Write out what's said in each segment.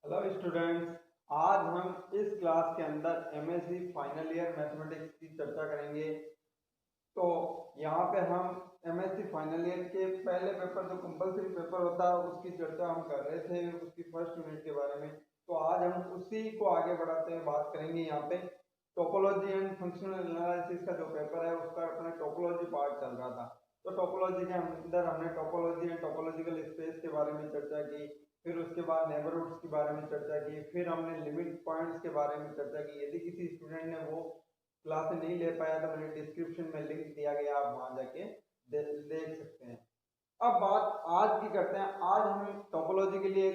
Hello students, आज हम इस क्लास के अंदर एमएससी फाइनल ईयर मैथमेटिक्स की चर्चा करेंगे। तो यहाँ पे हम एमएससी फाइनल ईयर के पहले पेपर जो कंपलसरी पेपर होता है उसकी चर्चा हम कर रहे थे, उसकी फर्स्ट यूनिट के बारे में। तो आज हम उसी को आगे बढ़ाते हुए बात करेंगे। यहाँ पे टोपोलॉजी एंड फंक्शनल एनालिसिस का जो पेपर है उसका अपना टोपोलॉजी पार्ट चल रहा था। तो टोपोलॉजी के अंदर हमने टोपोलॉजी एंड टोपोलॉजिकल स्पेस के बारे में चर्चा की, फिर उसके बाद नेबरहुड्स के बारे में चर्चा की, फिर हमने लिमिट पॉइंट्स के बारे में चर्चा की। यदि किसी स्टूडेंट ने वो क्लास नहीं ले पाया तो मैंने डिस्क्रिप्शन में लिंक दिया गया, आप वहां जाके देख सकते हैं। अब बात आज की करते हैं। आज हम टोपोलॉजी के लिए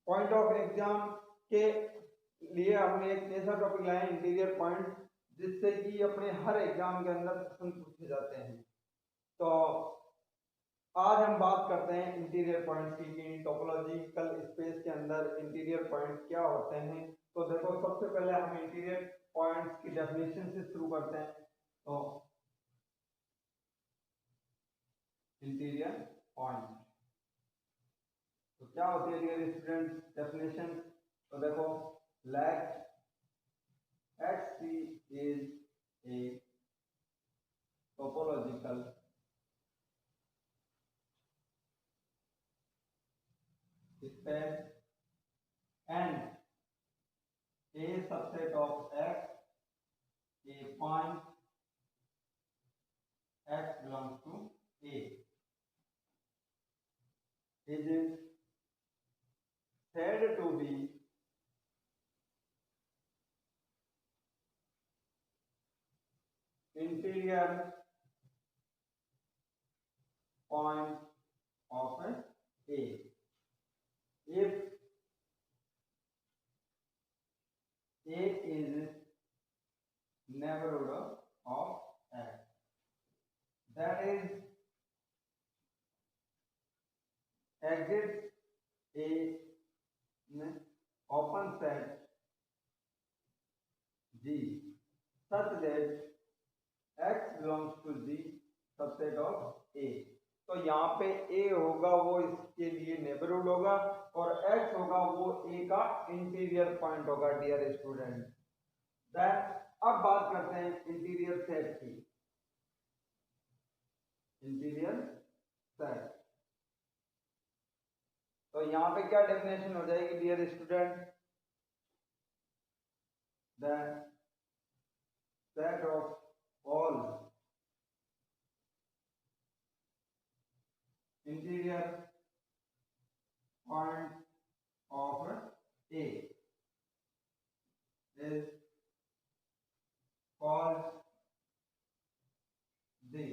पॉइंट ऑफ एग्जाम के लिए हमने एक ऐसा टॉपिक लाया है, इंटीरियर पॉइंट, जिससे कि अपने हर एग्जाम के अंदर क्वेश्चन पूछे जाते हैं। तो आज हम बात करते हैं इंटीरियर पॉइंट्स की, टोपोलॉजिकल स्पेस के अंदर इंटीरियर पॉइंट्स क्या होते हैं। तो देखो, सबसे पहले हम इंटीरियर पॉइंट्स की डेफिनेशन से शुरू करते हैं। तो इंटीरियर पॉइंट तो क्या होती है डियर स्टूडेंट्स डेफिनेशन? तो देखो, let XC is a topological space and a subset of X, a point X belongs to A, is said to be interior point of A if A is neighborhood of X, that is exits a open set G such that X belongs to G subset of A। तो यहाँ पे A होगा वो इसके लिए neighbourhood होगा और X होगा वो A का इंटीरियर पॉइंट होगा डियर स्टूडेंट। अब बात करते हैं इंटीरियर सेट की। इंटीरियर सेट, तो यहाँ पे क्या डेफिनेशन हो जाएगी dear student? That set of all interior point of A is called the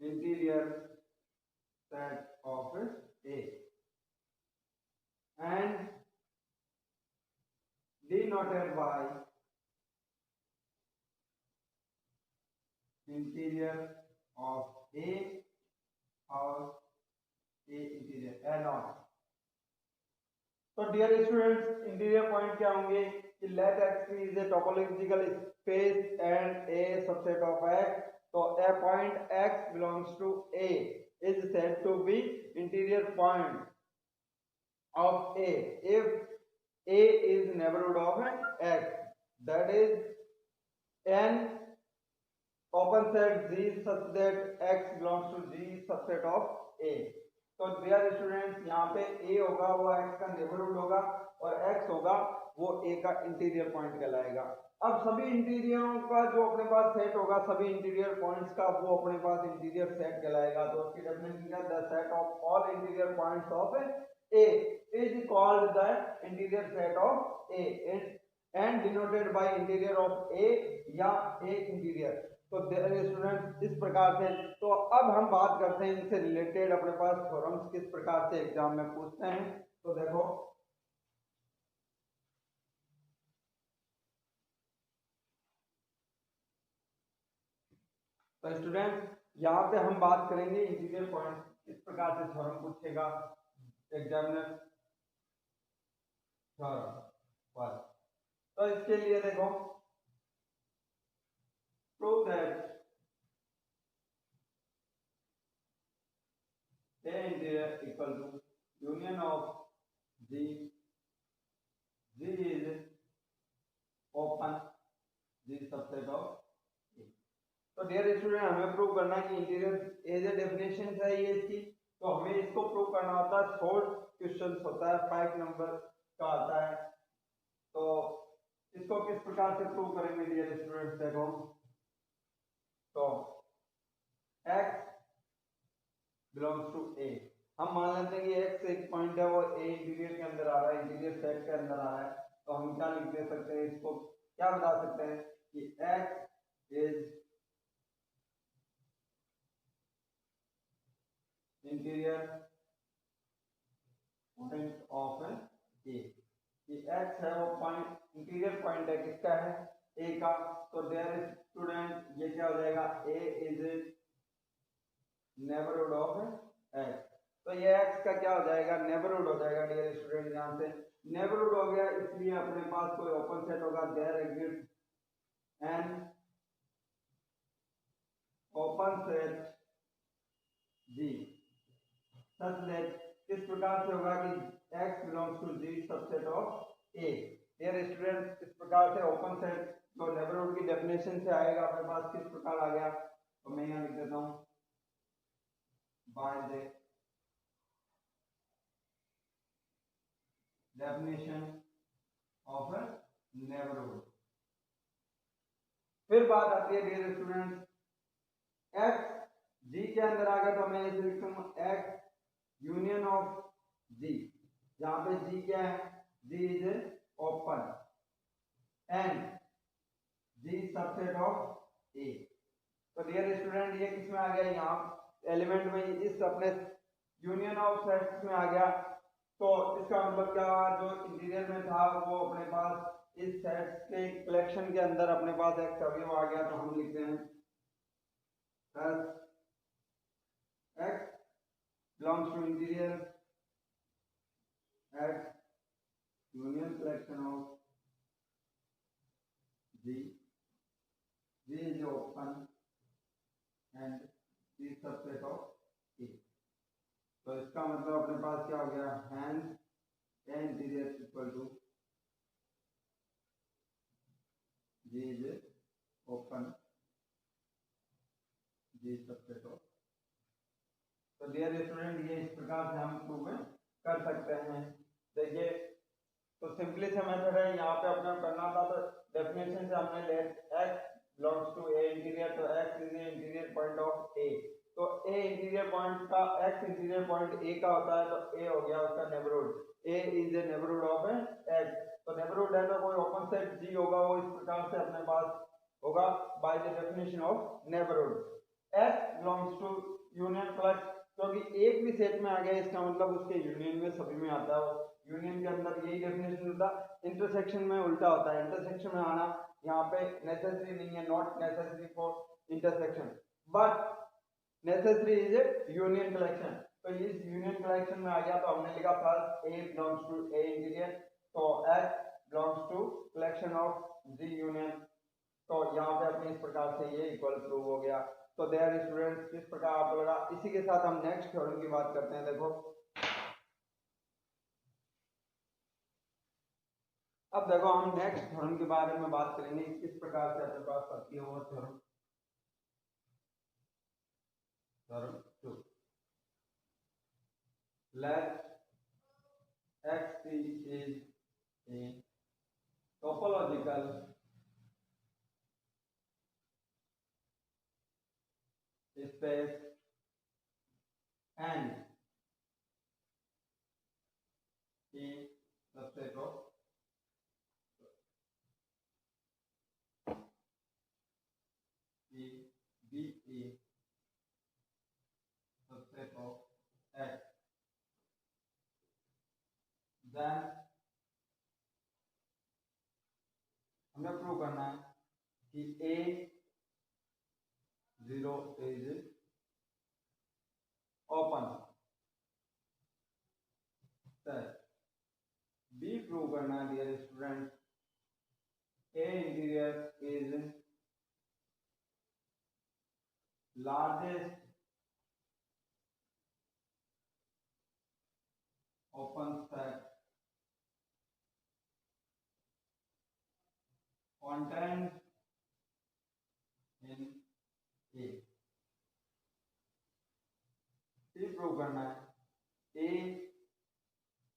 interior set of A and denoted by interior of A or A interior A naught। तो dear students, interior point क्या होंगे कि let X is a topological space and A subset of X। तो a point X belongs to A is said to be interior point of A if A is neighborhood of X, that is an open set G such that X belongs to G subset of A। तो dear students, यहाँ पे A होगा वो X का neighbourhood होगा और X होगा वो A का इंटीरियर पॉइंट कहलाएगा। अब सभी इंटीरियरों का जो अपने पास सेट होगा, सभी इंटीरियर पॉइंट्स का वो अपने पास इंटीरियर सेट कहलाएगा। तो उसकी डेफिनेशन क्या है? The set of all interior points of A is called the interior set of A and denoted by interior of A या A interior। तो स्टूडेंट इस प्रकार से। तो अब हम बात करते हैं इनसे रिलेटेड अपने पास थ्योरम्स किस प्रकार से एग्जाम में पूछते हैं। तो देखो, तो स्टूडेंट यहाँ पे हम बात करेंगे इंटीरियर पॉइंट किस प्रकार से थ्योरम पूछेगा एग्जामिनर थ्योरम। तो इसके लिए देखो, prove that A interior equal to union of G. G is open, G subset of A. तो डियर स्टूडेंट हमें प्रूव करना है कि इंटीरियर एज ए डेफिनेशन है ये इसकी, तो हमें इसको प्रूव करना होता है, शॉर्ट क्वेश्चन होता है, 5 नंबर का आता है। तो इसको किस प्रकार से प्रूव करेंगे डियर स्टूडेंट्स, देखो तो x बिलोंग्स टू A, हम मान लेते हैं कि x एक पॉइंट है वो A इंटीरियर के अंदर आ रहा है, इंटीरियर सेट के अंदर आ रहा है, तो हम क्या लिख दे सकते हैं, इसको क्या बता सकते हैं कि x is interior point of A, कि x है वो पॉइंट, इंटीरियर पॉइंट है किसका है, A का। तो देयर स्टूडेंट ये क्या हो जाएगा, A is neighbourhood of x, तो ये x का क्या हो जाएगा, नेबरहुड हो जाएगा डियर स्टूडेंट। यहाँ से नेबरहुड हो गया, इसलिए अपने पास कोई ओपन सेट होगा, there exist an open set G such that, किस प्रकार से होगा कि x belongs to G subset of A। Dear student इस प्रकार से ओपन सेट जो नेबरहुड की डेफिनेशन से आएगा अपने पास किस प्रकार आ गया, तो मैं यहाँ लिख देता हूँ by the definition of a neighborhood। फिर बात आती है डियर स्टूडेंट्स, x G के अंदर आ गया, तो मैं इसे लिखता हूँ x यूनियन ऑफ G, जहां पे G क्या है, G is open and G subset of A। तो डियर स्टूडेंट ये किस में आ गया, यहाँ एलिमेंट में इस अपने यूनियन ऑफ सेट्स में आ गया। तो इसका मतलब क्या हुआ, जो इंटीरियर में था वो अपने पास इस सेट्स के कलेक्शन के अंदर अपने पास एक अवयव आ गया, तो हम लिखते हैं x belongs to interior x union collection of G, G is open and G subset of A। तो इसका मतलब अपने पास क्या हो गया, hence A interior equal to G is open G subset of। तो डियर स्टूडेंट ये इस प्रकार से हम प्रूव कर सकते हैं। देखिए तो सिंपली से मेथड है, यहाँ पे अपना करना था, तो डेफिनेशन से हमने ले x belongs to A interior, तो x is a interior point of A। तो A इंटीरियर पॉइंट का x इंटीरियर पॉइंट A का होता है, तो A हो गया उसका neighbourhood, A is a neighbourhood of x। तो नेबरहुड है तो कोई ओपन सेट G होगा, वो इस प्रकार से अपने पास होगा by the definition of neighbourhood. x belongs to union plus, क्योंकि एक भी सेट में आ गया इसका मतलब उसके यूनियन में सभी में आता है, यूनियन के अंदर यही डेफिनेशन होता है। इंटरसेक्शन में उल्टा होता है, इंटरसेक्शन में आना यहाँ पे नेसेसरी नहीं है, not necessary for intersection but necessary is A union collection. तो इस यूनियन कलेक्शन में आ गया, तो हमने लिखा first A belongs to A interior, तो x belongs to collection of G union. तो यहाँ पे अपने इस प्रकार से ये इक्वल प्रूव हो गया। तो देयर स्टूडेंट्स किस प्रकार आपको लगा, इसी के साथ हम नेक्स्ट थ्योरम की बात करते हैं। देखो अब देखो हम नेक्स्ट थ्योरम के बारे में बात करेंगे, किस प्रकार से अपने पास आती है वो theorem, theorem 2। Let x is a topological space and a subset of a be a subset of x, then हमें प्रूव करना है कि A0 is open set, B prove करना है dear student A interior is largest open set contained in A। फिर prove करना है A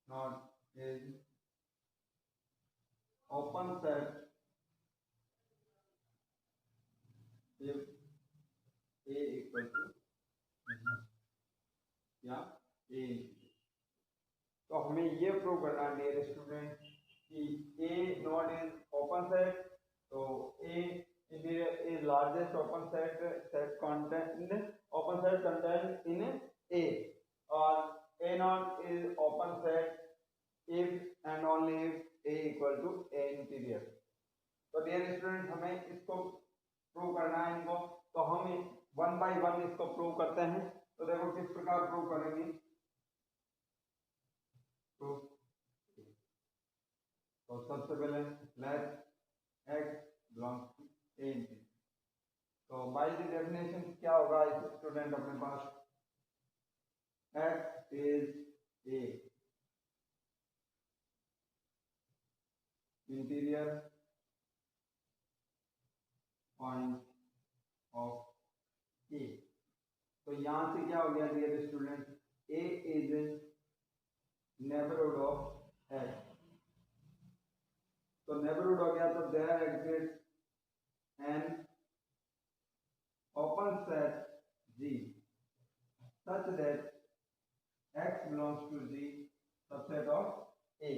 not is open set if A equal to या A। तो हमें ये प्रूव करना है डियर स्टूडेंट कि A not is open set, तो A is largest open set contained open set contained in A, or A not is open set if and only if A equal to A interior। तो dear student हमें इसको prove करना है इनको, तो हम one by one इसको prove करते हैं। तो देखो किस प्रकार प्रूव करेंगे। तो सबसे पहले let x belongs to A interior. तो बाय द डेफिनेशन क्या होगा स्टूडेंट अपने पास, x is A interior point of A। तो यहां से क्या हो गया dear student, A is neighbourhood of X। तो नेबरहुड हो गया, तो there exist an open set G such that X belongs to G subset of A।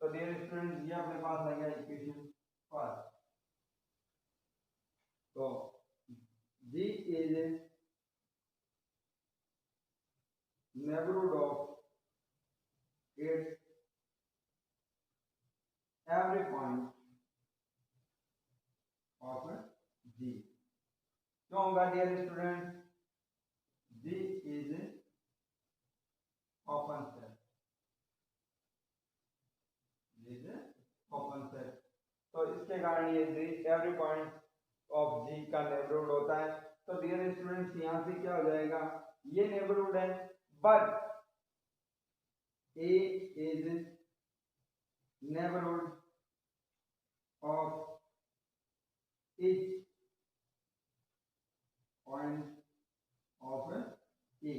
तो डियर स्टूडेंट ये अपने पास आ गया इक्वेशन फर्स्ट। तो G is neighborhood of its every point of G। क्यों होगा dear student, G is open set, open set. तो इसके कारण ये G every point of G का नेबरहुड होता है। तो डियर स्टूडेंट्स यहाँ से क्या हो जाएगा, ये नेबरहुड है, but A is neighbourhood of each point of A।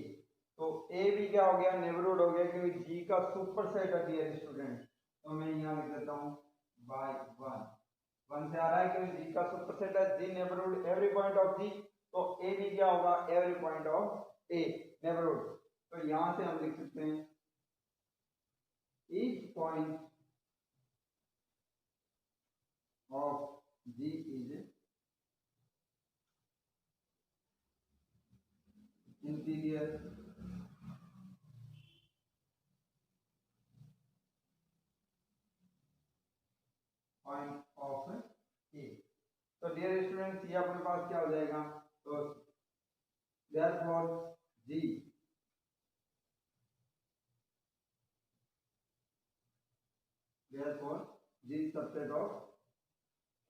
तो A भी क्या हो गया, नेबरहुड हो गया, क्योंकि G का सुपर सेट है डियर स्टूडेंट। तो मैं यहाँ लिख देता हूँ बाय वन से आ रहा है क्योंकि G का सुपर सेट है, G neighbourhood every point of G। तो A भी क्या होगा, every point of A neighbourhood. तो यहां से हम लिख सकते हैं each point of G is interior point of A। तो डियर स्टूडेंट्स ये अपने पास क्या हो जाएगा, तो therefore G subset of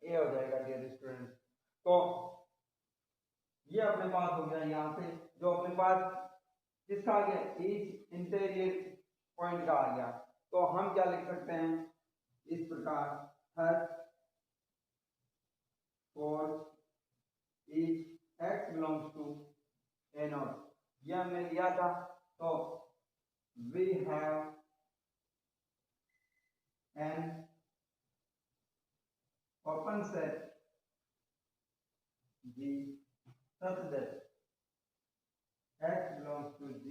A हो जाएगा डियर स्टूडेंट्स। तो ये अपने पास हो गया, यहाँ से जो अपने पास किसका आ गया, ईच इंटीरियर पॉइंट का आ गया। तो हम क्या लिख सकते हैं इस प्रकार, है for each x belongs to A not, ये हमने लिया था। तो we have an open set G such that x belongs to G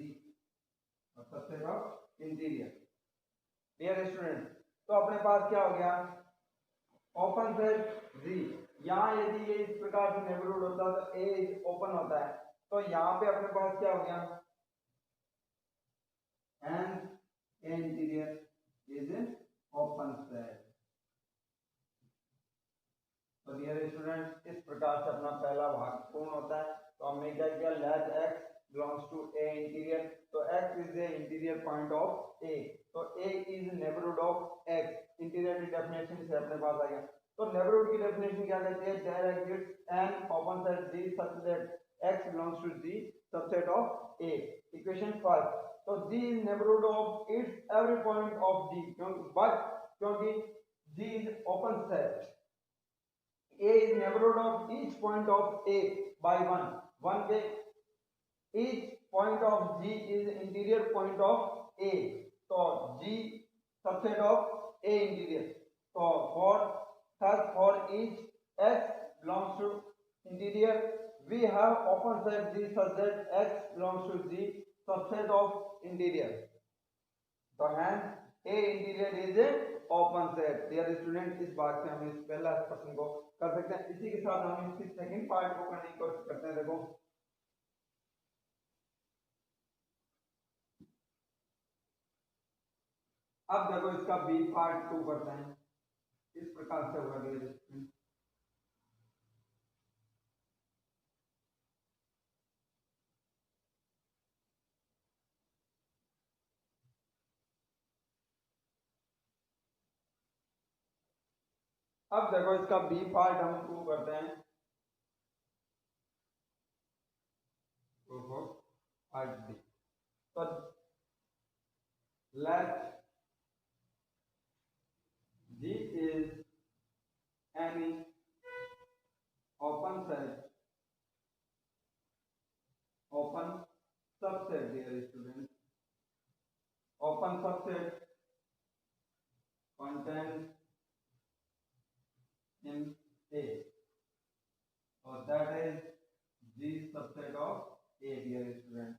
और subset of interior. Dear student तो अपने पास क्या हो गया, ओपन सेट G। यहाँ यदि ये इस प्रकार से नेबरहुड होता है तो A ओपन होता है, तो यहाँ पे अपने पास क्या हो गया, an interior is open set. तो डियर स्टूडेंट इस प्रकार से अपना पहला भाग पूर्ण होता है। तो हमने क्या किया, let x belongs to A interior. तो x is the interior point of A। तो A is neighbourhood of x। Interior की डेफिनेशन से अपने पास आ गया। तो नेबरहुड की डेफिनेशन क्या कहती है, there exist an open set G such that x belongs to G subset of A। Equation first. तो G is neighborhood of its every point of G, क्योंकि G is open set. A is neighborhood of each point of A by one पे each point of G is interior point of A, तो G subset of A interior. So for each X belongs to interior, we have open set G such that X belongs to G subset of interior. तो hence A interior is a open set. Dear student, इस बात से हम इस पहला प्रश्न को कर सकते हैं. इसी के साथ हम इसकी सेकंड पार्ट को करने की कोशिश करते हैं. देखो अब देखो इसका बी पार्ट 2 करते हैं. इस प्रकार से होगा डियर स्टूडेंट. अब देखो इसका बी पार्ट हम प्रूव करते हैं. Part B. तो लेट G is any open subset, dear students, open subset contains in A, so that is G subset of A, dear student.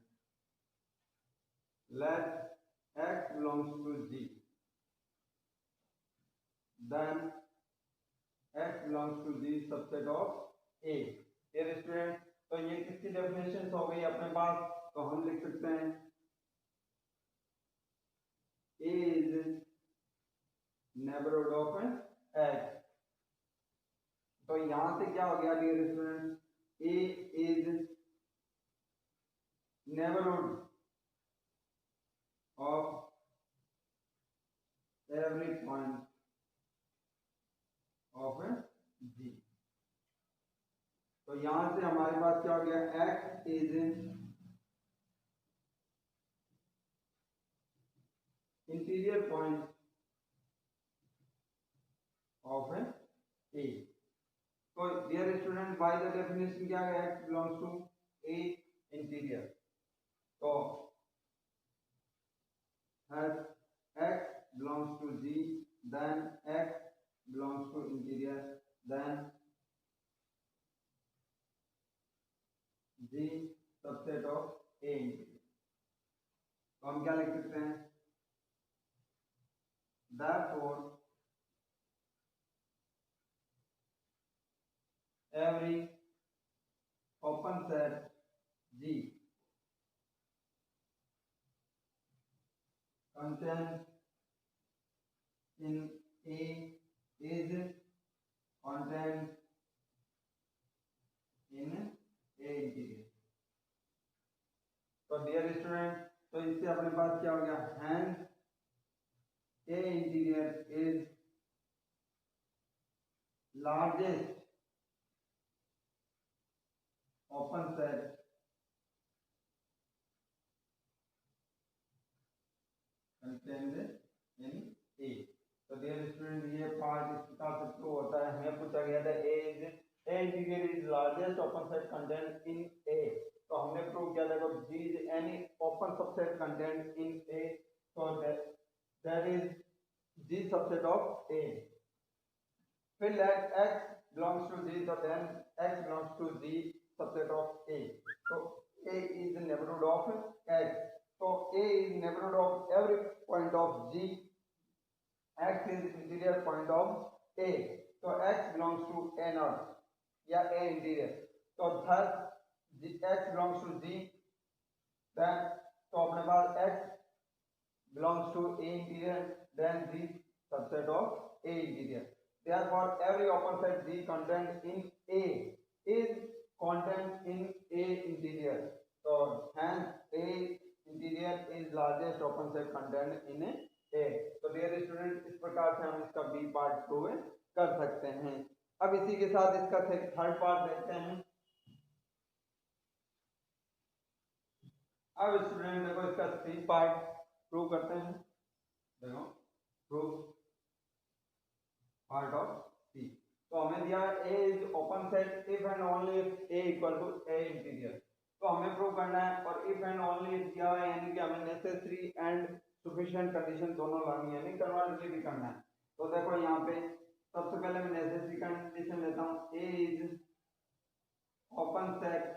Let X belongs to G, then X belongs to G subset of A. Dear student, तो ये किसकी definition हो गई अपने पास. तो हम लिख सकते हैं A is neighborhood of X. तो यहां से क्या हो गया dear student, A is neighborhood of every point of G. तो यहां से हमारे पास क्या हो गया, X is interior point of A. तो dear student, by the definition क्या है, X belongs to A interior. तो as X belongs to G, then X belongs to interior, then G subset of A interior. तो हम क्या लिख सकते हैं, therefore every open set G contains in A is contained in A interior. तो dear student, तो इससे अपने पास क्या हो गया, hence A interior is largest open set contained in A. तो डियर स्टूडेंट, ये पार्ट इस प्रकार से प्रूव होता है. हमें पूछा गया था A interior is largest open set contained in A. तो हमने प्रूव किया था कि G is any open subset contained in A, so that is G subset of A. फिर let X belongs to G, so then X belongs to G subset of A. So A is the neighborhood of X. So A is neighborhood of every point of G. X is interior point of A. So X belongs to A naught या A interior. So thus X belongs to G. Then तो अपने पास X belongs to A interior, then G subset of A interior. Therefore every open set G contained in A is contained in A interior. So hence A interior is largest open set contained in A. तो dear student, इस प्रकार से हम इसका B part prove कर सकते हैं. अब इसी के साथ इसका थर्ड पार्ट देखते हैं. अब स्टूडेंट देखो इसका सी पार्ट प्रूव करते हैं। देखो प्रूव पार्ट ऑफ सी। तो हमें दिया A is open set if and only if A equal to A interior. तो हमें प्रूव करना है और इफ एंड ओनली इफ दिया है, यानी कि हमें नेसेसरी एंड सफिशिएंट कंडीशन दोनों लानी है, यानी कन्वर्जली भी करना है। तो देखो यहाँ पे सबसे पहले मैं नेसेसरी कंडीशन लेता हूँ, A is open set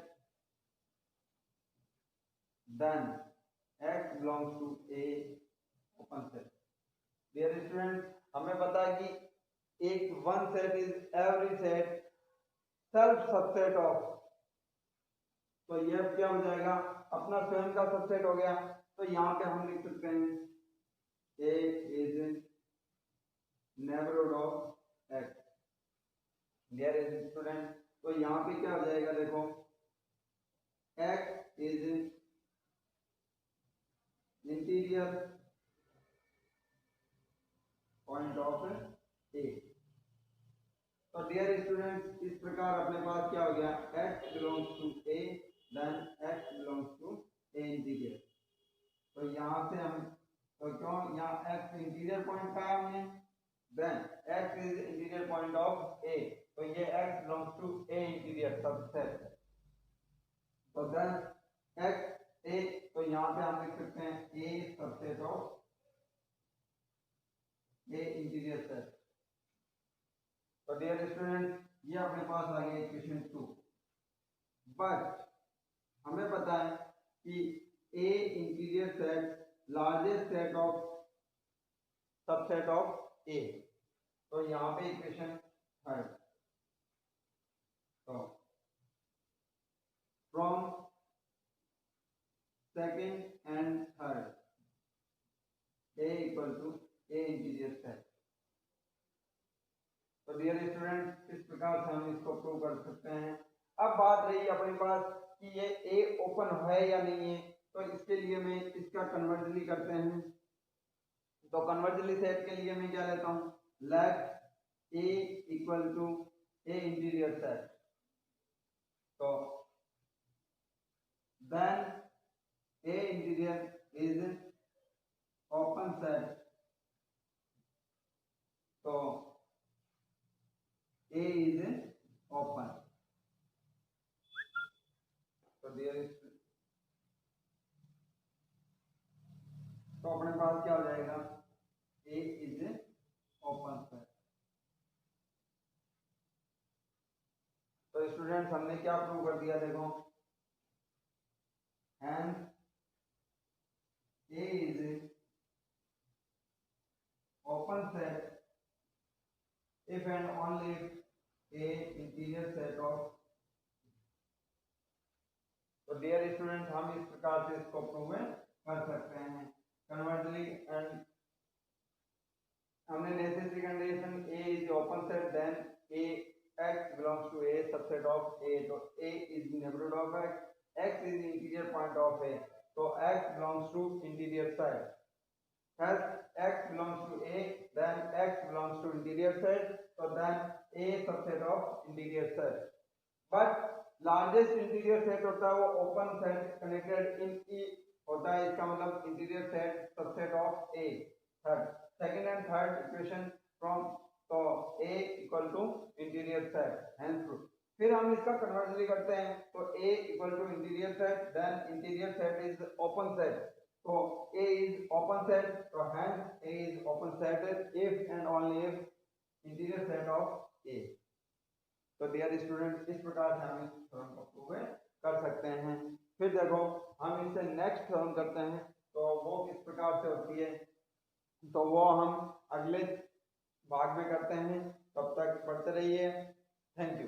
then x belongs to a open set। Dear student, हमें पता है कि एक one set is every set self subset of, तो यह क्या हो जाएगा, अपना स्वयं का सबसेट हो गया। तो यहाँ पे हम लिख सकते हैं a is neighbourhood of x। Dear student, तो यहाँ पे क्या हो जाएगा, देखो x is interior point of A. तो डियर स्टूडेंट्स, इस प्रकार अपने पास क्या हो गया, x belongs to a then x belongs to a interior. तो यहाँ से हम तो क्यों यहाँ x इंटीरियर पॉइंट का है हमने, then x is interior point of a, तो ये x belongs to a interior subset. तो देन x a, तो यहाँ पे हम लिख सकते हैं a subset of a interior set. तो डियर स्टूडेंट, ये अपने पास आ गया इक्वेशन 2। बट हमें पता है कि a interior set largest set of subset of a। तो यहाँ पे इक्वेशन है, तो from second and third a equal to a interior set. तो डियर स्टूडेंट, इस प्रकार से हम इसको प्रूव कर सकते हैं। अब बात रही अपने पास कि ये a ओपन है या नहीं है, तो इसके लिए मैं इसका कन्वर्जली करते हैं। तो कन्वर्जली सेट के लिए मैं क्या लेता हूँ, let a equal to a interior set. तो then a interior is open set. तो a is open। तो तो अपने पास क्या हो जाएगा, a is open set। तो स्टूडेंट्स, हमने क्या प्रूव कर दिया, देखो and a is open set if and only if a interior set of। तो डियर स्टूडेंट, हम इस प्रकार से इसको प्रूव कर सकते हैं कन्वर्जली। एंड हमने necessary condition a is open set then a x belongs to a subset of a। तो a is neighbourhood of x, x is interior point of a, तो x belongs to interior set. As x belongs to a, then x belongs to interior set, so then a subset of interior set। But largest interior set होता है वो open set connected in E होता है, इसका मतलब interior set subset of a। Third, second and third equation from तो a equal to interior set, hence true। फिर हम इसका कन्वर्जली करते हैं, तो a equal to interior set, then interior set is open set। तो a is open set, तो hence a is open set if and only if interior set of a। तो dear student, इस प्रकार से हम इस थ्योरम को prove कर सकते हैं। फिर देखो हम इससे नेक्स्ट थ्योरम करते हैं, तो वो किस प्रकार से होती है, तो वो हम अगले भाग में करते हैं। तब तक पढ़ते रहिए। Thank you.